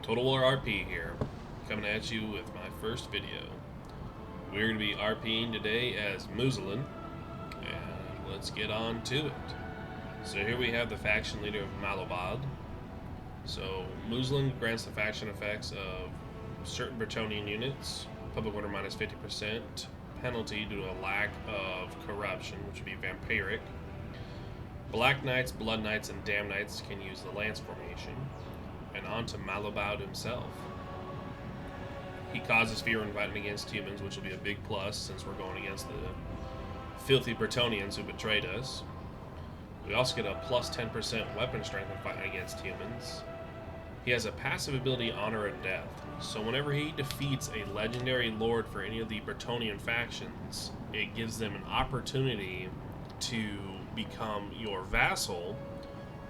Total War RP here, coming at you with my first video. We're going to be RPing today as Mousillon, and let's get on to it. So here we have the faction leader of Mallobaude. So Mousillon grants the faction effects of certain Bretonnian units, public order minus 50%, penalty due to a lack of corruption, which would be vampiric. Black Knights, Blood Knights, and Damn Knights can use the Lance formation. And on to Mallobaude himself. He causes fear when fighting against humans, which will be a big plus since we're going against the filthy Bretonnians who betrayed us. We also get a plus 10% weapon strength when fighting against humans. He has a passive ability, Honor and Death. So whenever he defeats a legendary lord for any of the Bretonnian factions, it gives them an opportunity to become your vassal,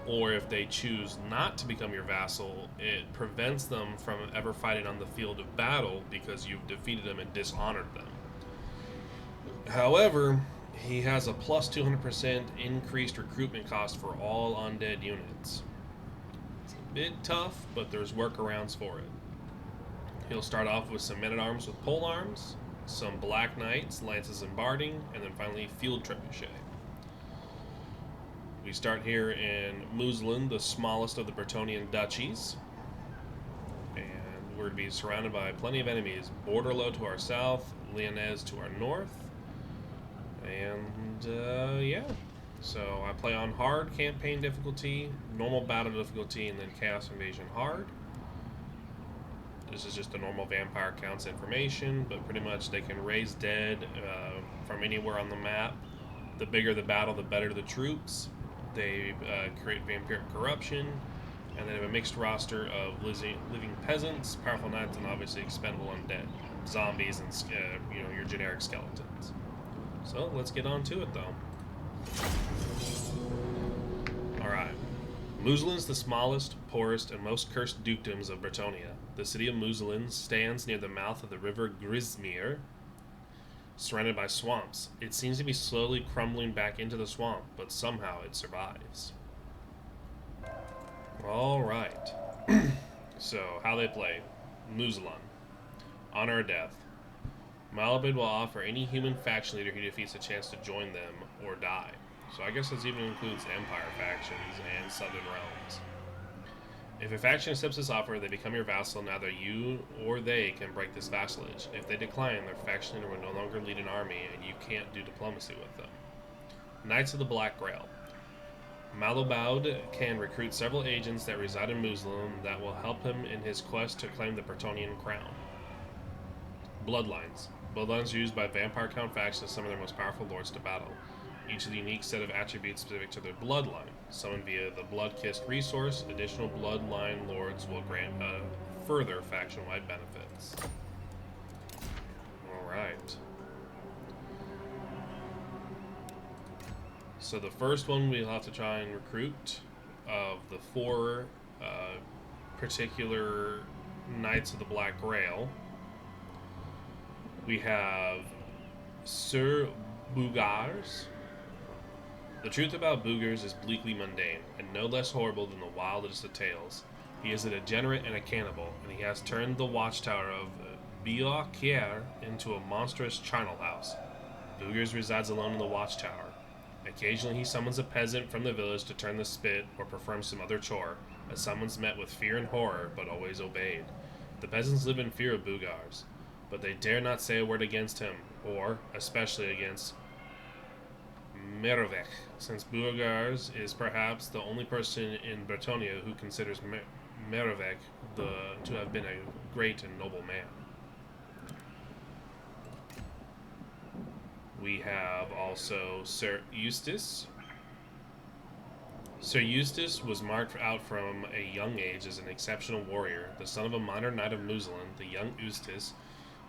or if they choose not to become your vassal, it prevents them from ever fighting on the field of battle because you've defeated them and dishonored them. However, he has a plus 200% increased recruitment cost for all undead units. It's a bit tough, but there's workarounds for it. He'll start off with some men-at-arms with polearms, some Black Knights, lances and barding, and then finally field trebuchet. We start here in Mousillon, the smallest of the Bretonnian duchies. And we're going to be surrounded by plenty of enemies. Bordelot to our south, Lyonnaise to our north. And, yeah. So I play on hard campaign difficulty, normal battle difficulty, and then Chaos Invasion hard. This is just the normal vampire counts information, but pretty much they can raise dead from anywhere on the map. The bigger the battle, the better the troops. They create vampiric corruption, and they have a mixed roster of living peasants, powerful knights, and obviously expendable undead, zombies, and your generic skeletons. So let's get on to it, though. All right, Mousillon is the smallest, poorest, and most cursed dukedoms of Bretonnia. The city of Mousillon stands near the mouth of the river Grismere, surrounded by swamps. It seems to be slowly crumbling back into the swamp, but somehow it survives. Alright. So, how they play. Mousillon. Honor or Death. Mallobaude will offer any human faction leader who defeats a chance to join them or die. So I guess this even includes Empire factions and Southern Realms. If a faction accepts this offer, they become your vassal, and neither you or they can break this vassalage. If they decline, their faction leader will no longer lead an army, and you can't do diplomacy with them. Knights of the Black Grail. Mallobaude can recruit several agents that reside in Mousillon that will help him in his quest to claim the Bretonnian crown. Bloodlines. Bloodlines are used by vampire count factions, some of their most powerful lords, to battle. Each of the unique set of attributes specific to their bloodline. Summoned via the Blood-Kissed resource, additional bloodline lords will grant further faction-wide benefits. Alright. So the first one we'll have to try and recruit of the four particular Knights of the Black Grail. We have Sir Bougars. The truth about Bougars is bleakly mundane, and no less horrible than the wildest of tales. He is a degenerate and a cannibal, and he has turned the watchtower of Beaucaire into a monstrous charnel house. Bougars resides alone in the watchtower. Occasionally he summons a peasant from the village to turn the spit or perform some other chore, a summons met with fear and horror, but always obeyed. The peasants live in fear of Bougars, but they dare not say a word against him, or, especially against Merovech, since Bougars is perhaps the only person in Bretonnia who considers Merovech to have been a great and noble man. We have also Sir Eustis. Sir Eustis was marked out from a young age as an exceptional warrior. The son of a minor knight of Mousillon, the young Eustis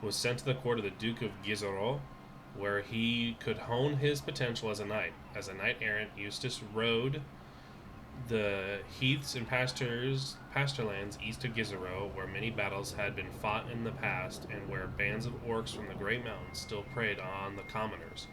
was sent to the court of the Duke of Gisaro, where he could hone his potential as a knight. As a knight-errant, Eustis rode the heaths and pasturelands east of Gisaro, where many battles had been fought in the past, and where bands of orcs from the Great Mountains still preyed on the commoners.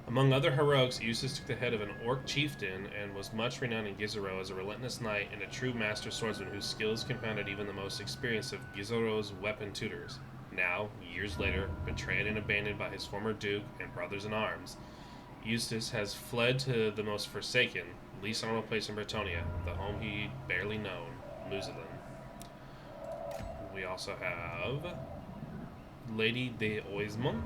Among other heroics, Eustis took the head of an orc chieftain and was much renowned in Gizero as a relentless knight and a true master swordsman whose skills confounded even the most experienced of Gizero's weapon tutors. Now, years later, betrayed and abandoned by his former duke and brothers-in-arms, Eustis has fled to the most forsaken, least honorable place in Bretonnia, the home he'd barely known, Mousillon. We also have Lady de Oismont.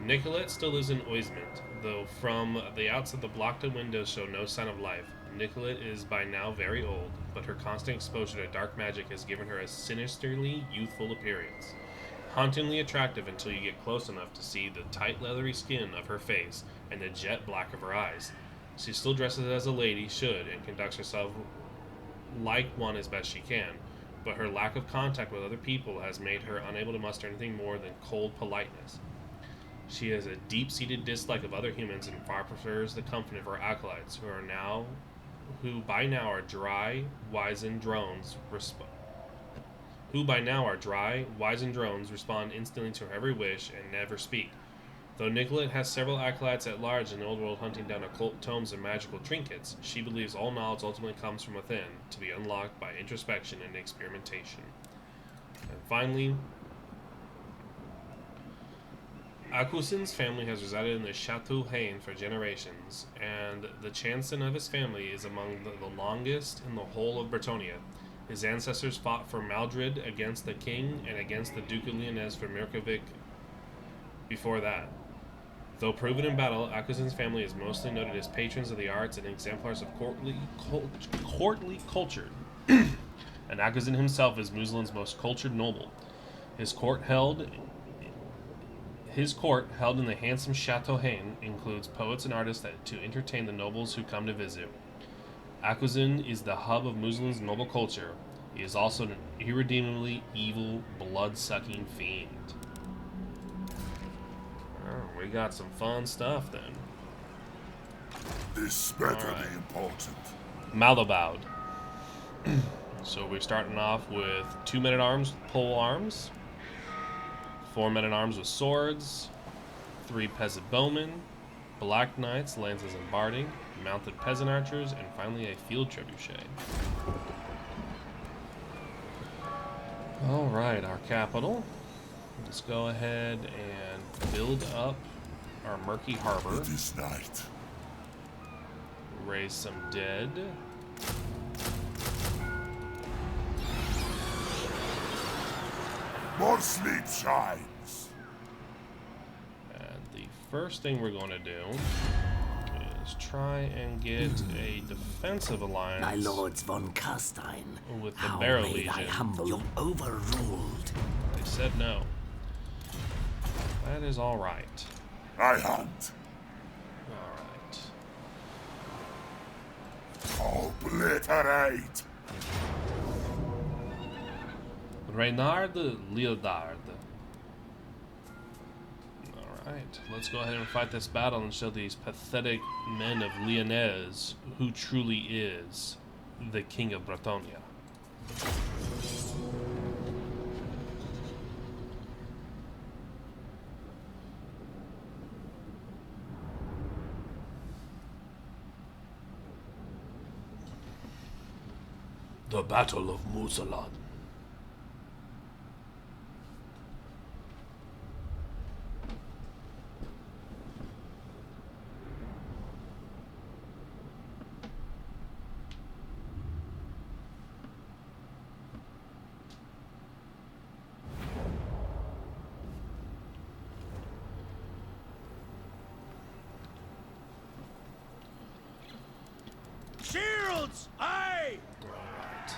Nicolette still lives in Oismont, though from the outside the blocked-in windows show no sign of life. Nicolette is by now very old, but her constant exposure to dark magic has given her a sinisterly youthful appearance. Hauntingly attractive until you get close enough to see the tight leathery skin of her face and the jet black of her eyes. She still dresses as a lady should and conducts herself like one as best she can, but her lack of contact with other people has made her unable to muster anything more than cold politeness. She has a deep-seated dislike of other humans and far prefers the company of her acolytes, who by now are dry, wizened drones respond instantly to her every wish and never speak. Though Nicolette has several acolytes at large in the old world hunting down occult tomes and magical trinkets, she believes all knowledge ultimately comes from within, to be unlocked by introspection and experimentation. And finally, Acusin's family has resided in the Chateau Haine for generations, and the Chanson of his family is among the longest in the whole of Bretonnia. His ancestors fought for Maldred against the king and against the Duke of Lyonesse for Mirkovic before that. Though proven in battle, Acusin's family is mostly noted as patrons of the arts and exemplars of courtly culture. And Acusin himself is Mousillon's most cultured noble. His court held in the handsome Chateau Haine includes poets and artists to entertain the nobles who come to visit. Acusin is the hub of Mousillon's noble culture. He is also an irredeemably evil, blood-sucking fiend. Oh, we got some fun stuff then. This better be important. Mallobaude. So we're starting off with 2 men-at-arms with pole arms, 4 men-at-arms with swords, 3 peasant bowmen, black knights, lances and barding, mounted peasant archers, and finally a field trebuchet. Alright, our capital. Let's go ahead and build up our murky harbor. This night. Raise some dead. More sleep shines. And the first thing we're going to do is try and get a defensive alliance. My lords von Carstein, with the how Barrow may Legion. I humble you? Overruled. They said no. That is all right. I hunt. All right. Obliterate. Reynard Leodard. Alright, let's go ahead and fight this battle and show these pathetic men of Lyonesse who truly is the King of Bretonnia. The Battle of Mousillon. Shields! Aye! Alright.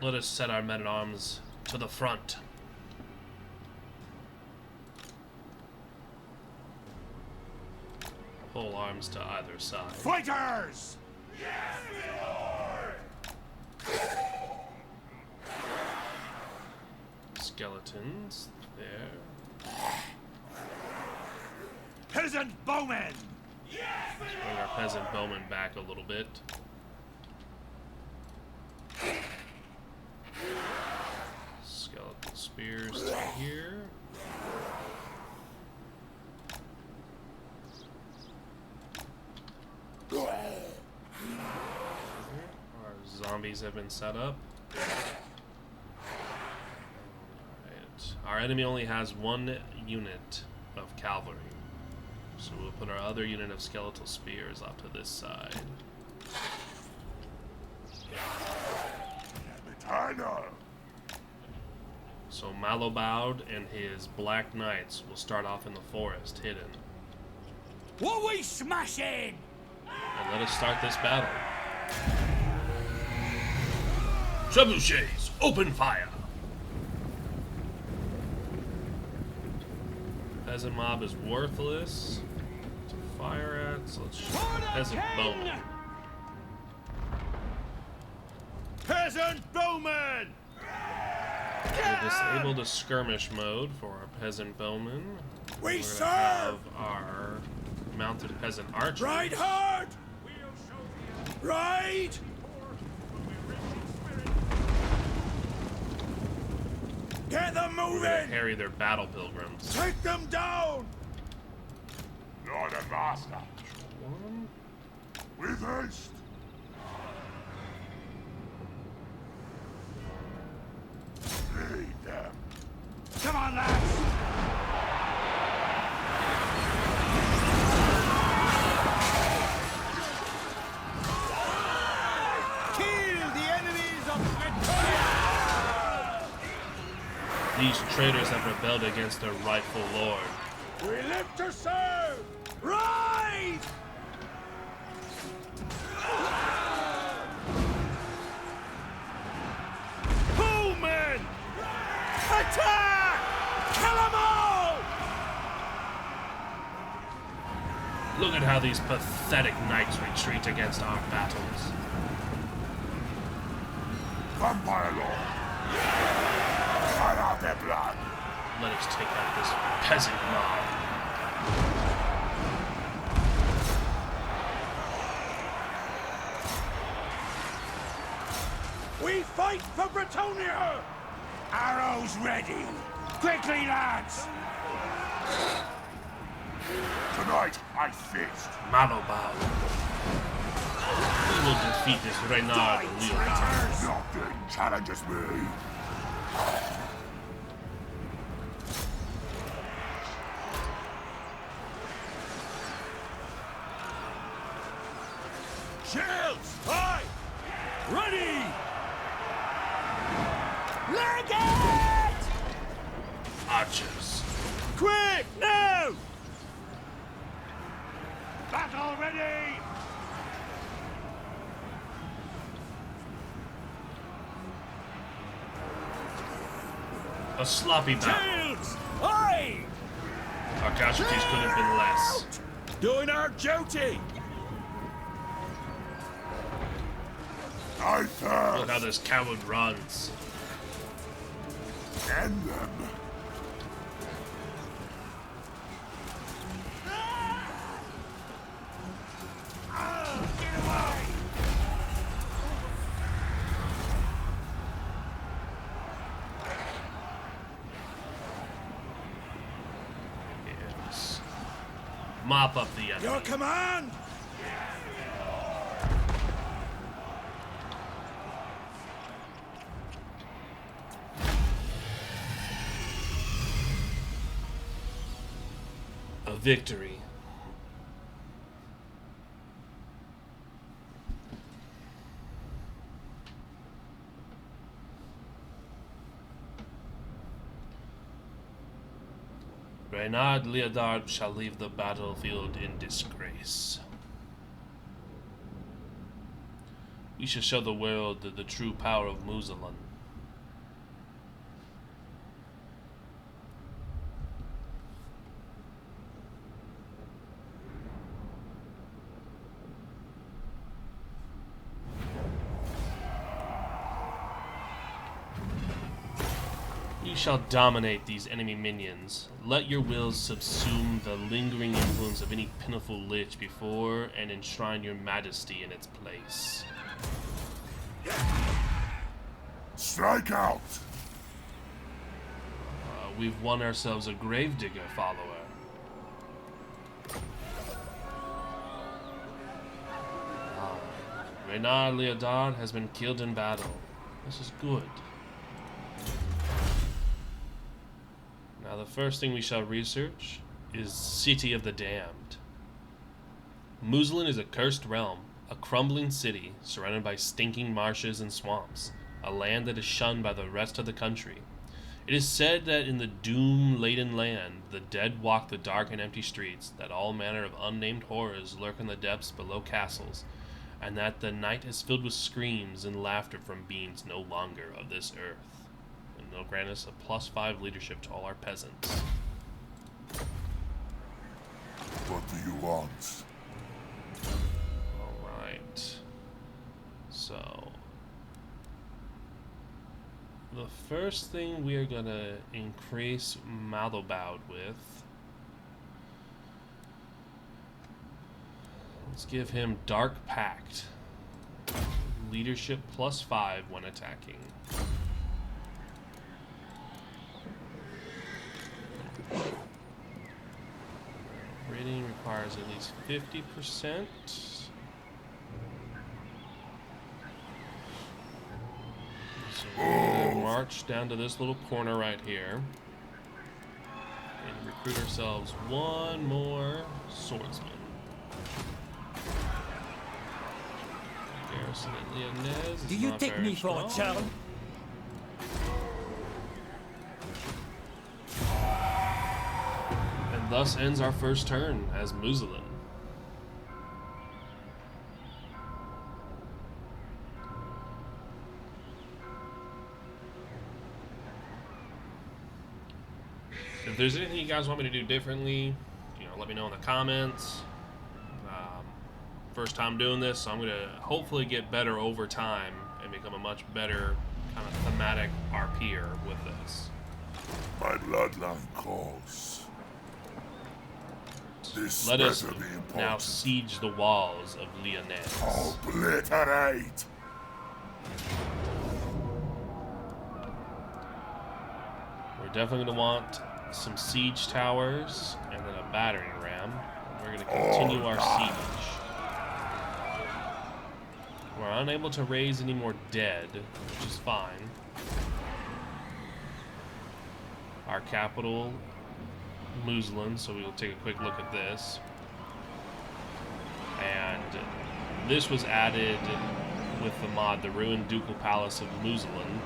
Let us set our men-at-arms to the front. Pole arms to either side. Fighters! Yes, my lord. Skeletons there. Peasant bowmen! Yes, my Bring our peasant bowmen back a little bit. Skeletal spears to here. batteries have been set up. Alright. Our enemy only has 1 unit of cavalry. So we'll put our other unit of skeletal spears off to this side. Bretonnia. So Mallobaude and his Black Knights will start off in the forest, hidden. What we smashing? And let us start this battle. Trebuchets, open fire! Peasant mob is worthless to fire at, so let's shoot peasant bowman. Peasant bowman! We'll disable the skirmish mode for our peasant bowmen. We We're serve! gonna have our mounted peasant archers. Ride hard! Ride! Get them We're gonna moving! harry their battle pilgrims. Take them down! Lord and Master. One. With haste. Lead them. Come on, lads! Kill the enemies of Bretonnia! These traitors have rebelled against their rightful lord. We live to serve! Rise! Bowmen! Attack! Kill them all! Look at how these pathetic knights retreat against our battles. Vampire Lord. Cut out their blood. Let us take out this peasant mob. We fight for Bretonnia! Arrows ready! Quickly, lads! Tonight, I feast. Mallobaude. We will defeat this Reynard Leotard. Nothing challenges me. Shields! Aye! Ready! Legate! Archers. Quick, now! Battle ready! A sloppy battle. Shields! Aye! Our casualties could have been less. Doing our duty! I Look thirst. how this coward runs. End them. Get away! Yes. Mop up the enemy. Your command! A victory. Reynard Leotard shall leave the battlefield in disgrace. We shall show the world the true power of Mousillon. You shall dominate these enemy minions. Let your wills subsume the lingering influence of any pitiful lich before and enshrine your majesty in its place. Strike out. We've won ourselves a gravedigger follower. Reynard Leodard has been killed in battle. This is good. Now the first thing we shall research is City of the Damned. Mousillon is a cursed realm, a crumbling city surrounded by stinking marshes and swamps, a land that is shunned by the rest of the country. It is said that in the doom-laden land, the dead walk the dark and empty streets, that all manner of unnamed horrors lurk in the depths below castles, and that the night is filled with screams and laughter from beings no longer of this earth. And they'll grant us a +5 leadership to all our peasants. What do you want? Alright. So, the first thing we are going to increase Mallobaude with, let's give him Dark Pact. Leadership +5 when attacking. Rating requires at least 50%. So we're gonna march down to this little corner right here and recruit ourselves one more swordsman. Garrison at Lyonnaise. Do you take me for a child? And thus ends our first turn as Mousillon. If there's anything you guys want me to do differently, let me know in the comments. First time doing this, so I'm going to hopefully get better over time and become a much better kind of thematic RPer with this. My bloodline calls. This Let us better be now important. siege the walls of Lyonnaise. Obliterate! We're definitely going to want some siege towers and then a battering ram. We're going to continue our siege. We're unable to raise any more dead, which is fine. Our capital, Mousillon, so we will take a quick look at this. And this was added with the mod, the Ruined Ducal Palace of Mousillon.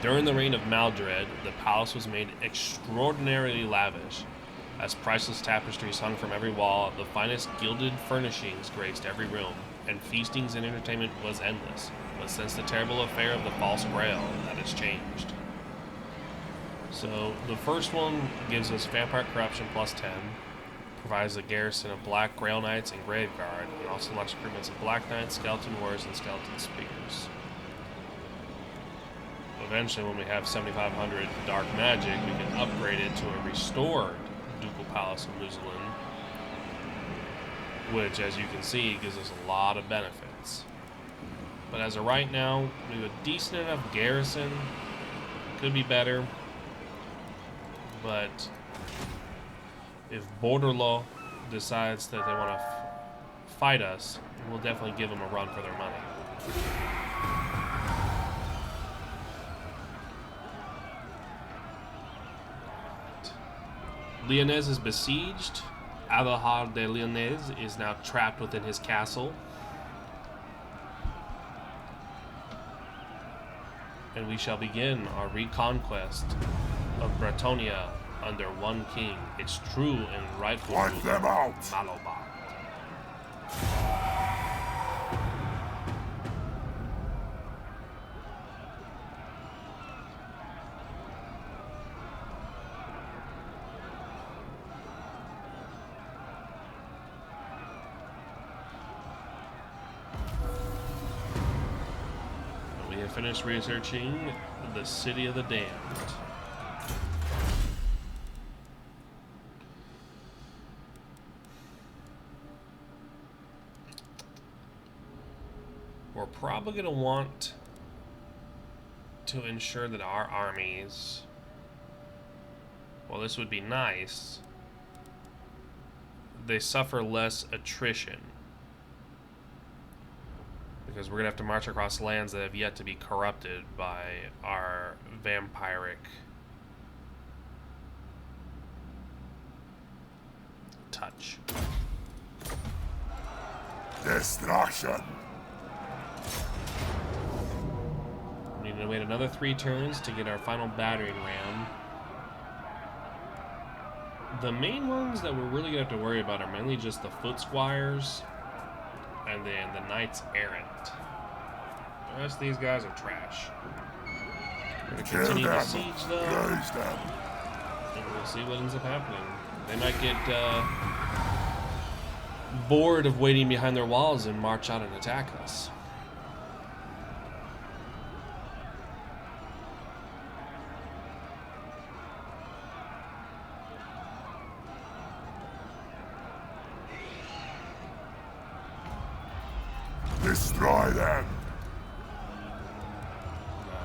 During the reign of Maldred, the palace was made extraordinarily lavish, as priceless tapestries hung from every wall, the finest gilded furnishings graced every room, and feastings and entertainment was endless. But since the terrible affair of the false Grail, that has changed. So the first one gives us Vampire Corruption +10, provides a garrison of Black Grail Knights and Grave Guard, and also selects recruitments of Black Knights, Skeleton Warriors, and Skeleton Spears. Eventually, when we have 7,500 Dark Magic, we can upgrade it to a restored Ducal Palace of Mousillon, which, as you can see, gives us a lot of benefits. But as of right now, we have a decent enough garrison. Could be better. But if Border Law decides that they want to fight us, we'll definitely give them a run for their money. Lyonnaise is besieged. Adelhard de Lyonnaise is now trapped within his castle. And we shall begin our reconquest of Bretonnia under one king, its true and rightful Wipe ruler, them out! Mallobaude. We have finished researching the City of the Damned. We're probably going to want to ensure that our armies, well, this would be nice, they suffer less attrition. because we're going to have to march across lands that have yet to be corrupted by our vampiric touch. Destruction. We need to wait another 3 turns to get our final battering ram. The main ones that we're really going to have to worry about are mainly just the foot squires and then the knights errant. The rest of these guys are trash. We're going to continue the siege though, Raise them. and we'll see what ends up happening. They might get bored of waiting behind their walls and march out and attack us. Destroy them.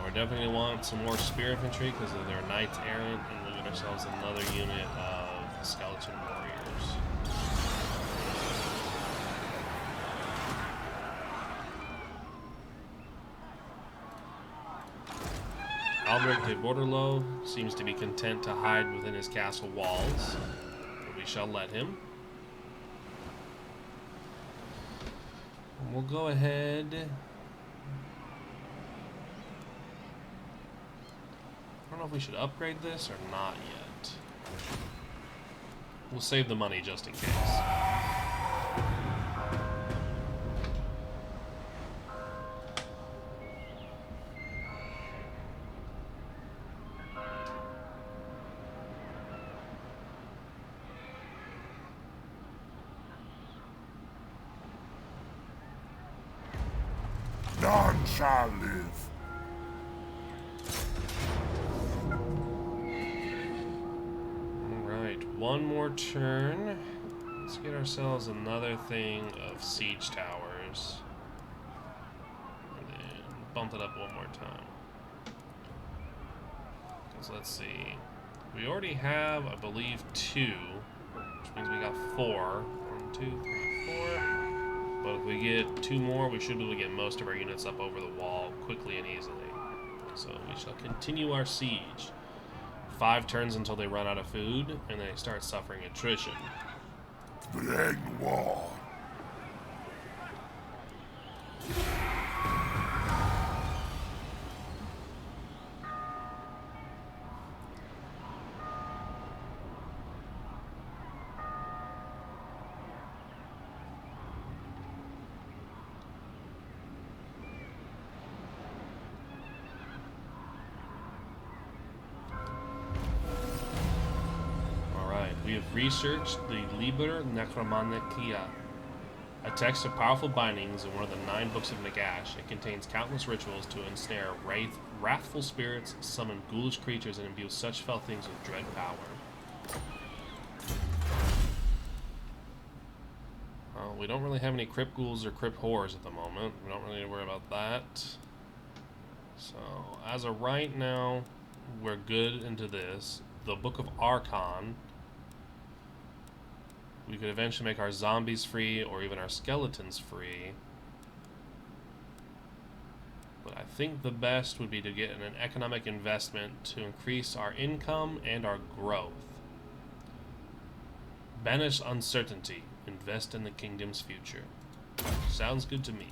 We're definitely going to want some more spear infantry because of their knights errant, and we'll get ourselves another unit of skeleton warriors. Albrecht de Borderlo seems to be content to hide within his castle walls, but we shall let him. We'll go ahead. I don't know if we should upgrade this or not yet. We'll save the money just in case. None shall live. Alright, one more turn. Let's get ourselves another thing of siege towers. And then bump it up one more time. Because let's see. We already have, I believe, 2. Which means we got 4. 1, 2, 3, 4. But if we get 2 more, we should be able to get most of our units up over the wall quickly and easily. So we shall continue our siege. 5 turns until they run out of food, and they start suffering attrition. Bring war. We have researched the Liber Necromantia, a text of powerful bindings in one of the 9 books of Nagash. It contains countless rituals to ensnare wrathful spirits, summon ghoulish creatures, and imbue such fell things with dread power. Well, we don't really have any crypt ghouls or crypt horrors at the moment. We don't really need to worry about that. So, as of right now, we're good into this. The Book of Archon. We could eventually make our zombies free, or even our skeletons free. But I think the best would be to get an economic investment to increase our income and our growth. Banish uncertainty. Invest in the kingdom's future. Sounds good to me.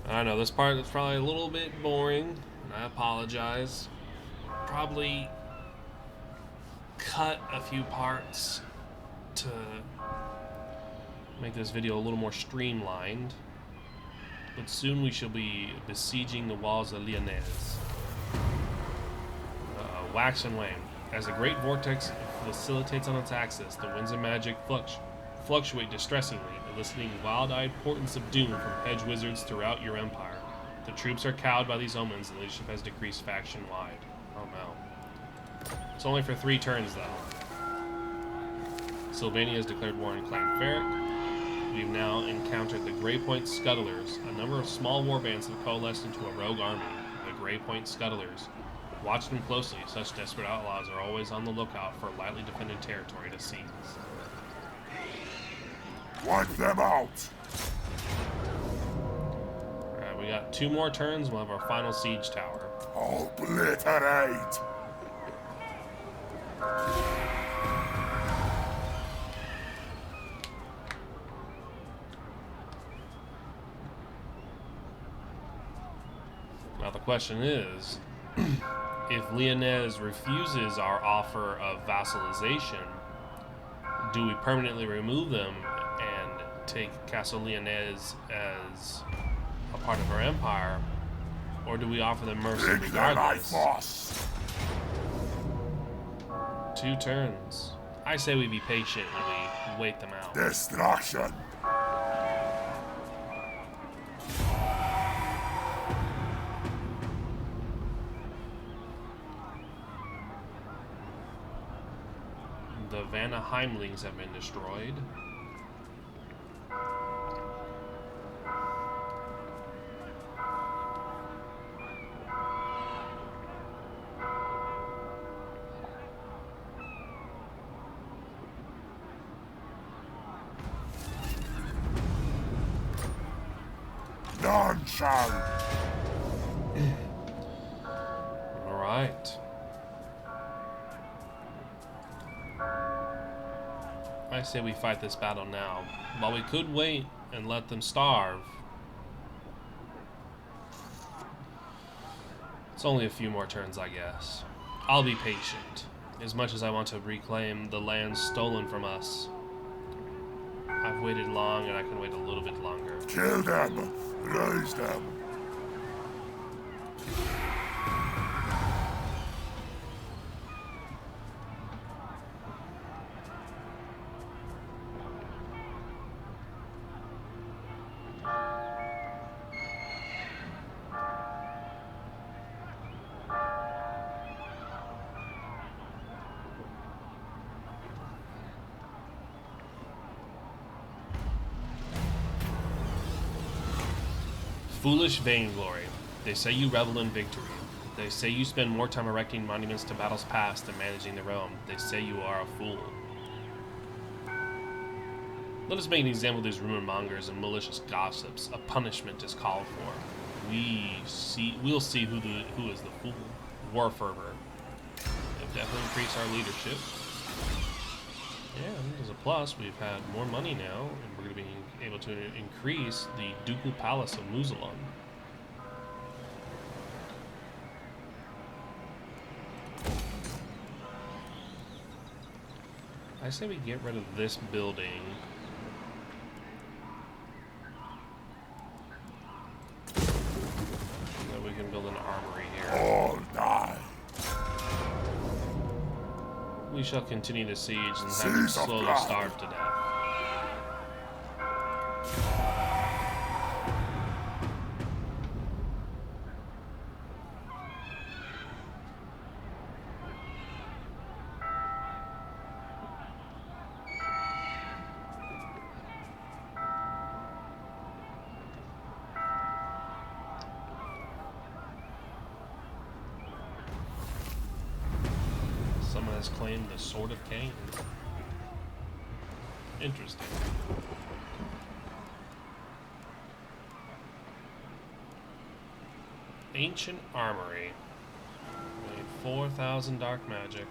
I know this part is probably a little bit boring, and I apologize. Probably cut a few parts to make this video a little more streamlined, but soon we shall be besieging the walls of Lyonnaise. Wax and wane. As the great vortex facilitates on its axis, the winds of magic fluctuate distressingly, eliciting wild-eyed portents of doom from hedge wizards throughout your empire. The troops are cowed by these omens, and leadership has decreased faction-wide. Oh no. It's only for 3 turns, though. Sylvania has declared war on Clan Ferric. We've now encountered the Greypoint Scuttlers. A number of small warbands have coalesced into a rogue army. The Greypoint Scuttlers. Watch them closely. Such desperate outlaws are always on the lookout for lightly defended territory to seize. Wipe them out. Alright, we got 2 more turns. We'll have our final siege tower. Obliterate. Now the question is, if Lyonesse refuses our offer of vassalization, do we permanently remove them and take Castle Lyonesse as a part of our empire, or do we offer them mercy regardless? 2 turns. I say we be patient and we wait them out. Destruction. The Vanna Heimlings have been destroyed. None shall. All right. I say we fight this battle now. While we could wait and let them starve, it's only a few more turns, I guess. I'll be patient, as much as I want to reclaim the land stolen from us. I've waited long, and I can wait a little bit longer. Kill them. Raise them. Foolish vainglory. They say you revel in victory. They say you spend more time erecting monuments to battles past than managing the realm. They say you are a fool. Let us make an example of these rumor mongers and malicious gossips. A punishment is called for. We'll see who is the fool. War fervor. They've definitely increased our leadership. And as a plus, we've had more money now, and we're going to be able to increase the Ducal Palace of Mousillon. I say we get rid of this building. So that we can build an armory here. All die. We shall continue the siege and have them slowly starve to death. Someone has claimed the Sword of Cain. Interesting. Ancient Armory. 4,000 dark magic.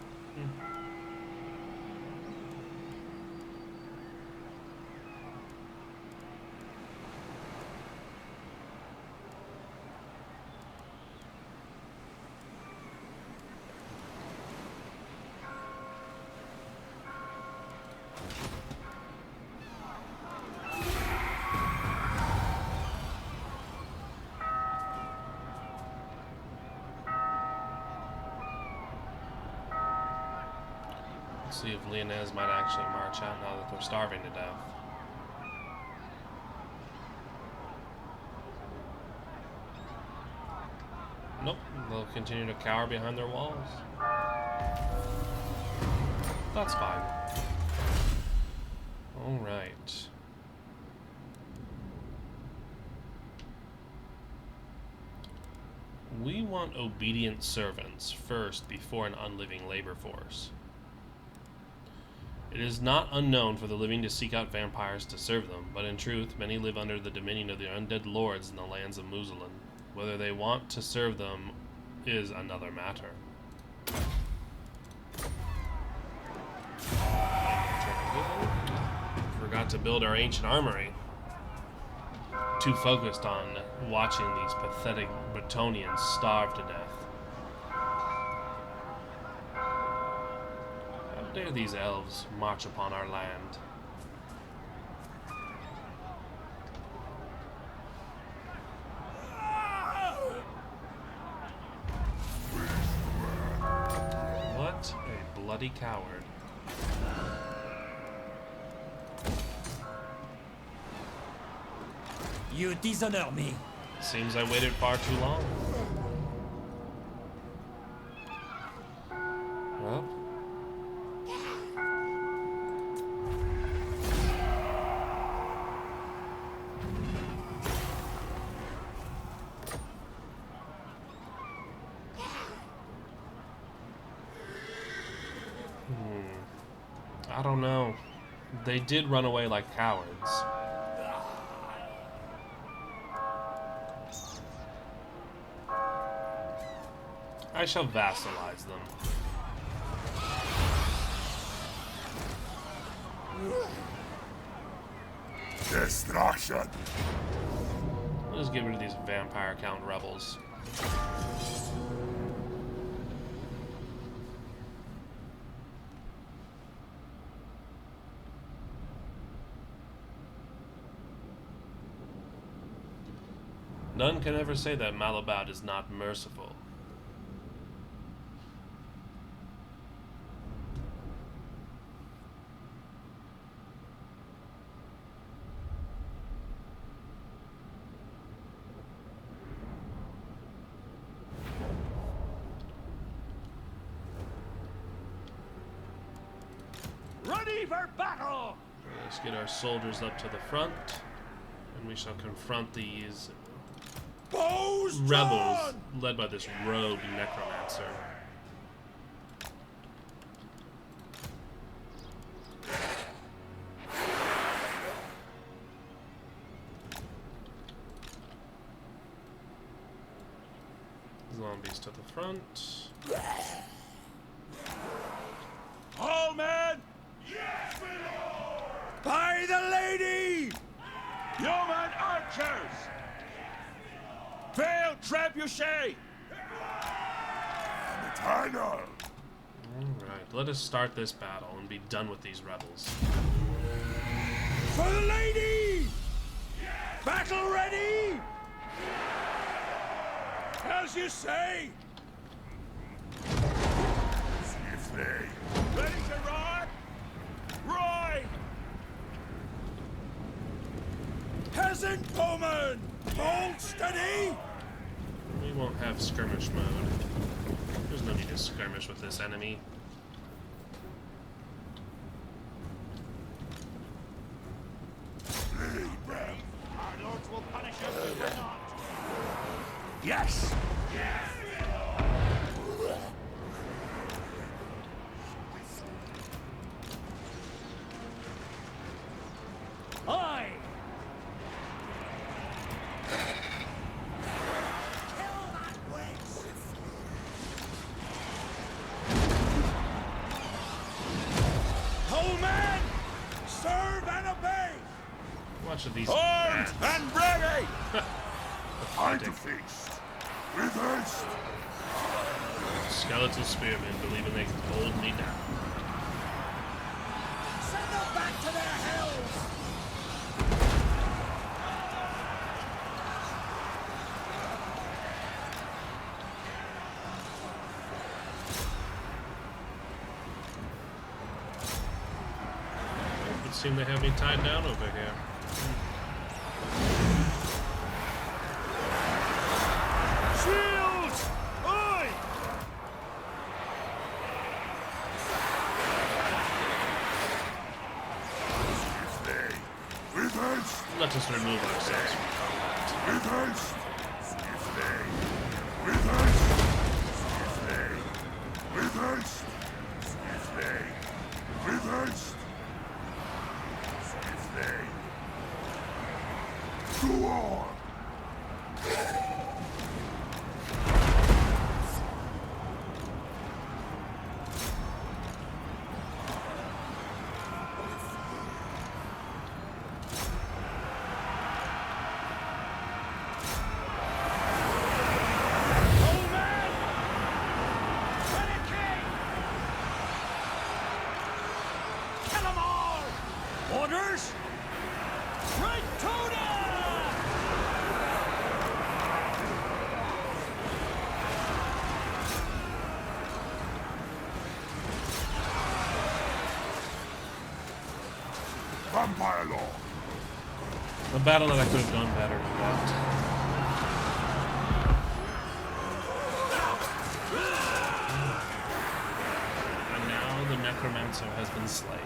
See if Lyonesse might actually march out now that they're starving to death. Nope, they'll continue to cower behind their walls. That's fine. Alright. We want obedient servants first before an unliving labor force. It is not unknown for the living to seek out vampires to serve them, but in truth, many live under the dominion of the undead lords in the lands of Mousillon. Whether they want to serve them is another matter. Forgot to build our ancient armory. Too focused on watching these pathetic Bretonnians starve to death. How dare these elves march upon our land? What a bloody coward. You dishonor me. Seems I waited far too long. Well. I don't know. They did run away like cowards. I shall vassalize them. Destruction. Let's get rid of these vampire count rebels. None can ever say that Mallobaude is not merciful. Ready for battle! Let's get our soldiers up to the front, and we shall confront these Bows rebels drawn! led by this rogue necromancer. Zombies to the front. All men! Yes, my lord! By the lady! Yeoman archers! Fail trebuchet! Tiger. Alright, let us start this battle and be done with these rebels. For the lady! Yes. Battle ready! As you say! Swiftly. Ready to ride? Ride! Peasant bowman! Hold steady! We won't have skirmish mode. There's no need to skirmish with this enemy. Our lords will punish us if we not. Yes! Aye! Whole man! Serve and obey! Watch of these Armed bats. and ready! I to feast. With haste. Skeletal spearmen believing they can hold me down. Send them back to their hells! It would seem they have me tied down over here. Shields! Oi! Swiftly. With haste. Let us remove ourselves from combat. With haste. Swiftly. With haste. Swiftly. With haste. Swiftly. With haste. Go on! Orders! Bretonnia! Vampire law! A battle that I could have done better than that. And now the necromancer has been slain.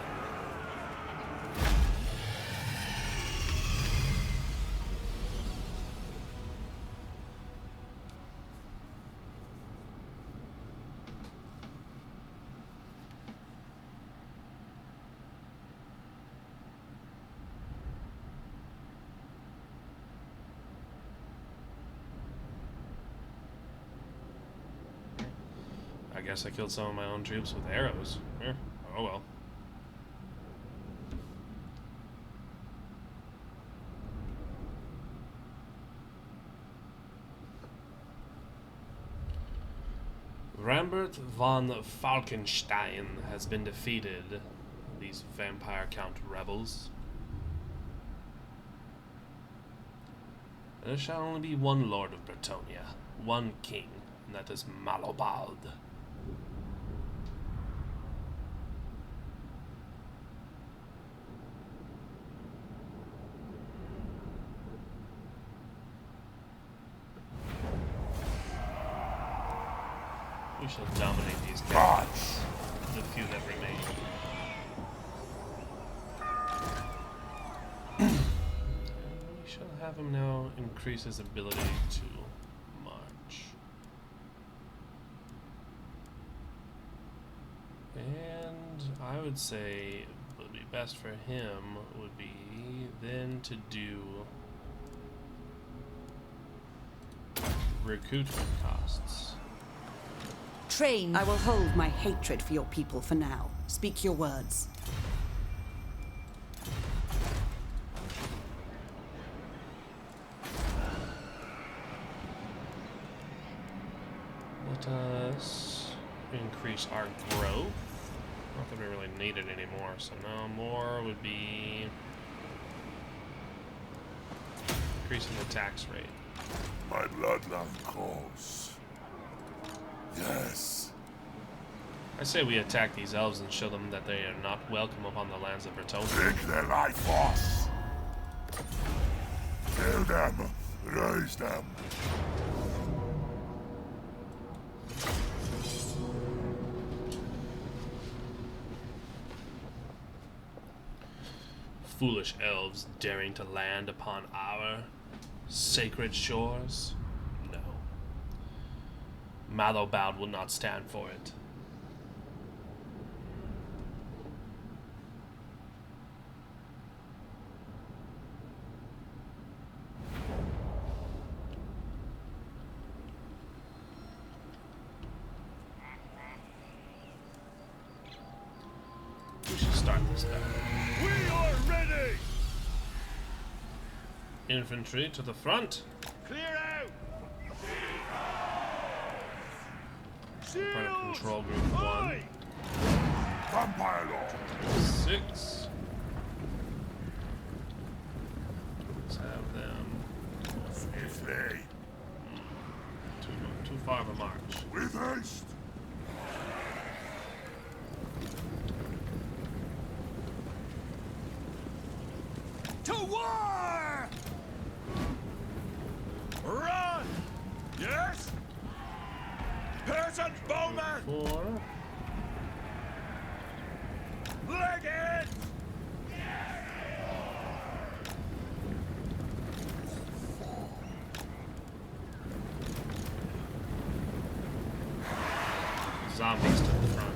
I guess I killed some of my own troops with arrows. Oh well. Rambert von Falkenstein has been defeated. These vampire count rebels. There shall only be one lord of Bretonnia, one king, and that is Mallobaude. We shall dominate these guys. The few that remain. We shall have him now increase his ability to march. And I would say what would be best for him would be then to do recruitment costs. Train. I will hold my hatred for your people for now. Speak your words. Let us increase our growth. Not that we really need it anymore, so now more would be increasing the tax rate. My bloodline calls. Yes. I say we attack these elves and show them that they are not welcome upon the lands of Bretonnia. Take their life force. Kill them. Raise them. Foolish elves daring to land upon our sacred shores? No. Mallobaude will not stand for it. We should start this battle. We are ready! Infantry to the front. Clear out! Try to control group Aye! 1. Vampire law. 6. Let's have them Swiftly. too far of a march. With haste. To war! Run! Yes? Peasant bowman! 4. Leg it! Zombies to the front.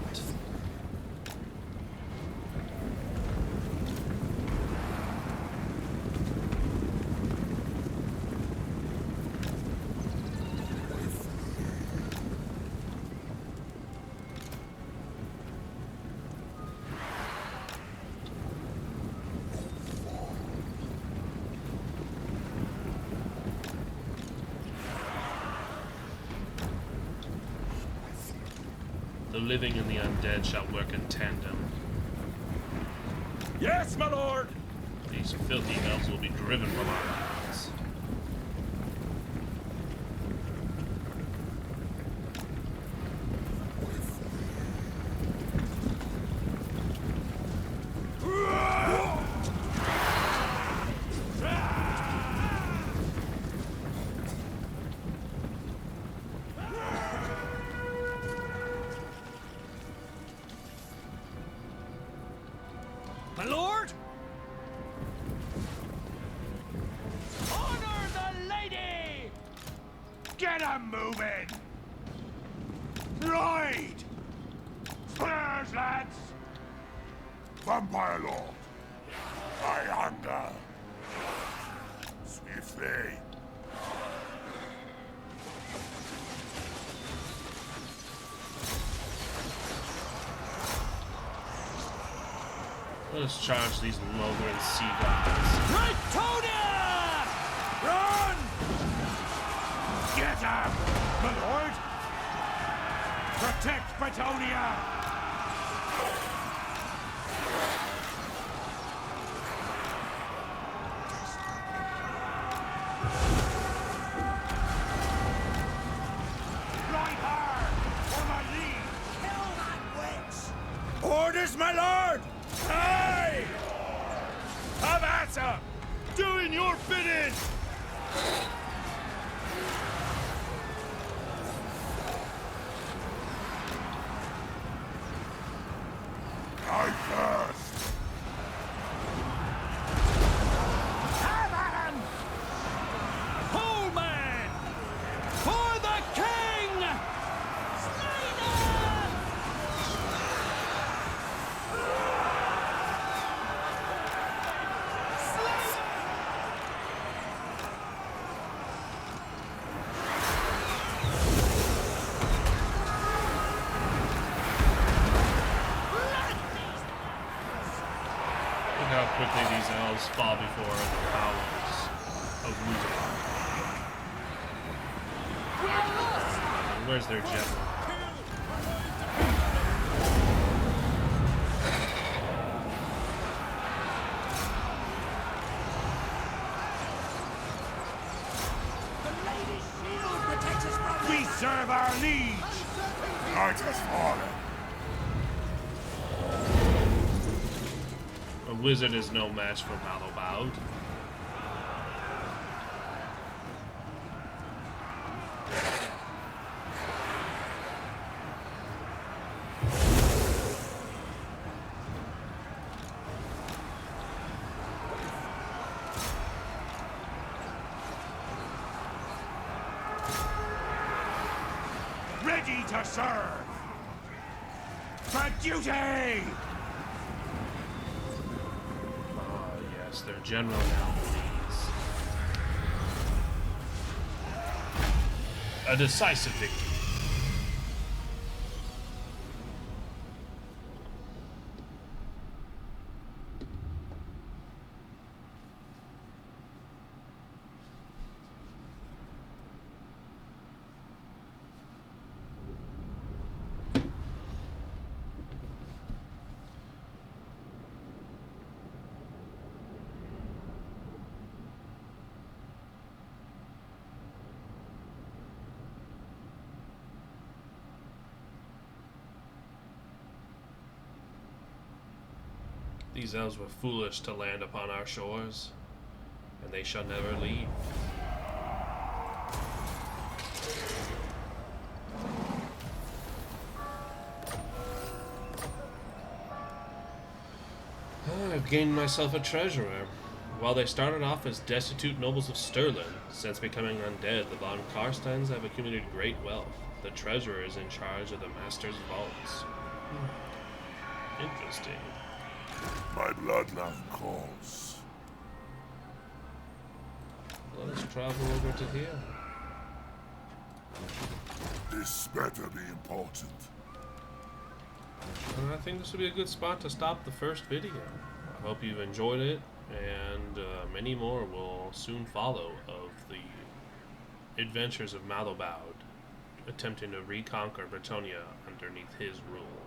The living and the undead shall work in tandem. Yes, my lord! These filthy elves will be driven from our lands. My lord? Honor the lady! Get 'em moving! Right! Spurs, lads! Vampire Lord, I hunger. Swiftly. Let us charge these Logran sea gods. Bretonnia! Run! Get 'em, my lord! Protect Bretonnia! Right hard! For my lead! Kill that witch! Orders, my lord! Aye! Have at 'em! Doing your bidding! I thirst. Have at 'em! Pullman! For the king! Slay them! Look how quickly these elves fall before the powers of Mousillon. And where's their general? We serve our liege! Night has fallen. A wizard is no match for Mallobaude. Ready to serve! For duty! Ah, yes, their general now believes. A decisive victory. These elves were foolish to land upon our shores, and they shall never leave. I've gained myself a treasurer. While they started off as destitute nobles of Stirland, since becoming undead, the von Karsteins have accumulated great wealth. The treasurer is in charge of the master's vaults. Interesting. My bloodline calls. Let us travel over to here. This better be important. I think this would be a good spot to stop the first video. I hope you've enjoyed it, and many more will soon follow of the adventures of Mallobaude attempting to reconquer Bretonnia underneath his rule.